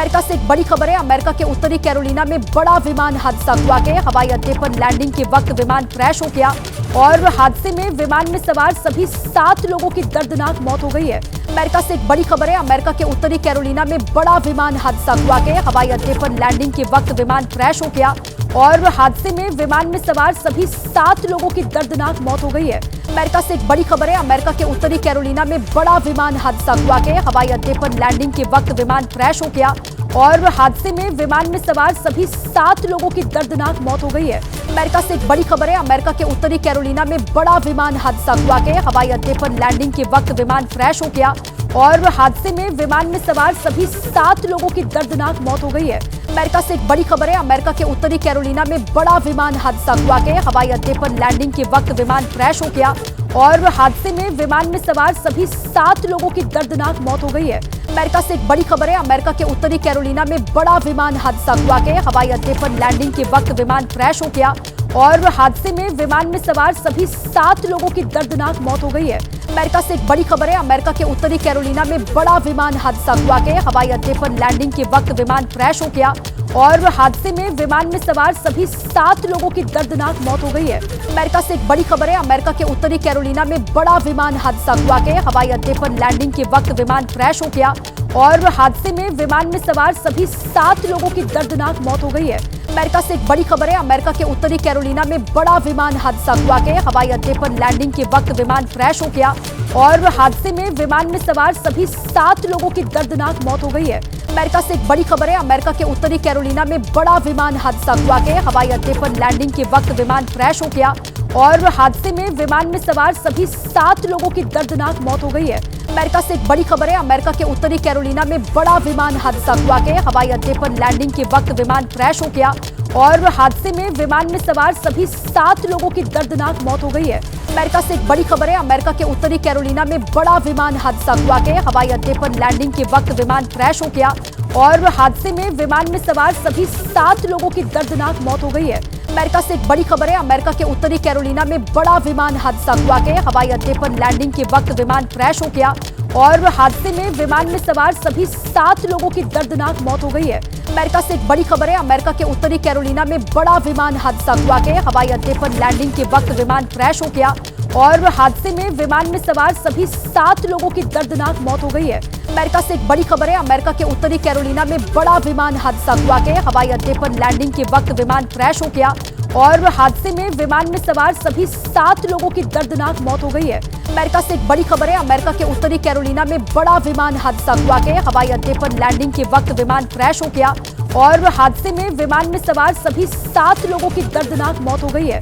America से एक बड़ी खबर है। अमेरिका के उत्तरी कैरोलिना में बड़ा विमान हादसा हुआ है। हवाई अड्डे पर लैंडिंग के वक्त विमान क्रैश हो गया और हादसे में विमान में सवार सभी 7 लोगों की दर्दनाक मौत हो गई है। अमेरिका से एक बड़ी खबर है। अमेरिका के उत्तरी कैरोलिना में बड़ा विमान हादसा हुआ है। हवाई अड्डे पर लैंडिंग के वक्त विमान क्रैश हो गया और हादसे में विमान में सवार सभी 7 लोगों की दर्दनाक मौत हो गई है। अमेरिका से एक बड़ी खबर है। अमेरिका के उत्तरी कैरोलिना में बड़ा विमान हादसा हुआ है। हवाई अड्डे पर लैंडिंग के वक्त विमान क्रैश हो गया और हादसे में विमान में सवार सभी 7 लोगों की दर्दनाक मौत हो गई है। अमेरिका से एक बड़ी खबर है। अमेरिका के उत्तरी कैरोलिना में बड़ा विमान हादसा हुआ है। हवाई अड्डे पर लैंडिंग के वक्त विमान क्रैश हो गया और हादसे में विमान में सवार सभी 7 लोगों की दर्दनाक मौत हो गई है। अमेरिका से एक बड़ी खबर है। अमेरिका के उत्तरी कैरोलिना में बड़ा विमान हादसा हुआ है। हवाई अड्डे पर लैंडिंग के वक्त विमान क्रैश हो गया और हादसे में विमान में सवार सभी 7 लोगों की दर्दनाक मौत हो गई है। अमेरिका से एक बड़ी खबर है। अमेरिका के उत्तरी कैरोलिना में बड़ा विमान हादसा हुआ है। हवाई अड्डे पर लैंडिंग के वक्त विमान क्रैश हो गया और हादसे में विमान में सवार सभी 7 लोगों की दर्दनाक मौत हो गई है। अमेरिका से एक बड़ी खबर है। अमेरिका के उत्तरी कैरोलिना में बड़ा विमान हादसा हुआ है। हवाई अड्डे पर लैंडिंग के वक्त विमान क्रैश हो गया और हादसे में विमान में सवार सभी 7 लोगों की दर्दनाक मौत हो गई है। अमेरिका से एक बड़ी खबर है। अमेरिका के उत्तरी कैरोलिना में बड़ा विमान हादसा हुआ है। हवाई अड्डे पर लैंडिंग के वक्त विमान क्रैश हो गया और हादसे में विमान में सवार सभी 7 लोगों की दर्दनाक मौत हो गई है। अमेरिका से एक बड़ी खबर है। अमेरिका के उत्तरी कैरोलिना में बड़ा विमान हादसा हुआ है। हवाई अड्डे पर लैंडिंग के वक्त विमान क्रैश हो गया और हादसे में विमान में सवार सभी 7 लोगों की दर्दनाक मौत हो गई है। अमेरिका से एक बड़ी खबर है। अमेरिका के उत्तरी कैरोलिना में बड़ा विमान हादसा हुआ है। हवाई अड्डे पर लैंडिंग के वक्त विमान क्रैश हो गया और हादसे में विमान में सवार सभी 7 लोगों की दर्दनाक मौत हो गई है। अमेरिका से एक बड़ी खबर है। अमेरिका के उत्तरी कैरोलिना में बड़ा विमान हादसा हुआ है। हवाई अड्डे पर लैंडिंग के वक्त विमान क्रैश हो गया और हादसे में विमान में सवार सभी 7 लोगों की दर्दनाक मौत हो गई है। अमेरिका से एक बड़ी खबर है। अमेरिका के उत्तरी कैरोलिना में बड़ा विमान हादसा हुआ है। हवाई अड्डे पर लैंडिंग के वक्त विमान क्रैश हो गया और हादसे में विमान में सवार सभी 7 लोगों की दर्दनाक मौत हो गई है। अमेरिका से एक बड़ी खबर है। अमेरिका के उत्तरी कैरोलिना में बड़ा विमान हादसा हुआ है। हवाई अड्डे पर लैंडिंग के वक्त विमान क्रैश हो गया और हादसे में विमान में सवार सभी 7 लोगों की दर्दनाक मौत हो गई है। अमेरिका से एक बड़ी खबर है। अमेरिका के उत्तरी कैरोलिना में बड़ा विमान हादसा हुआ है। हवाई अड्डे पर लैंडिंग के वक्त विमान क्रैश हो गया और हादसे में विमान में सवार सभी 7 लोगों की दर्दनाक मौत हो गई है। अमेरिका से एक बड़ी खबर है। अमेरिका के उत्तरी कैरोलिना में बड़ा विमान हादसा हुआ है। हवाई अड्डे पर लैंडिंग के वक्त विमान क्रैश हो गया और हादसे में विमान में सवार सभी 7 लोगों की दर्दनाक मौत हो गई है। अमेरिका से एक बड़ी खबर है। अमेरिका के उत्तरी कैरोलिना में बड़ा विमान हादसा हुआ है। हवाई अड्डे पर लैंडिंग के वक्त विमान क्रैश हो गया और हादसे में विमान में सवार सभी 7 लोगों की दर्दनाक मौत हो गई है।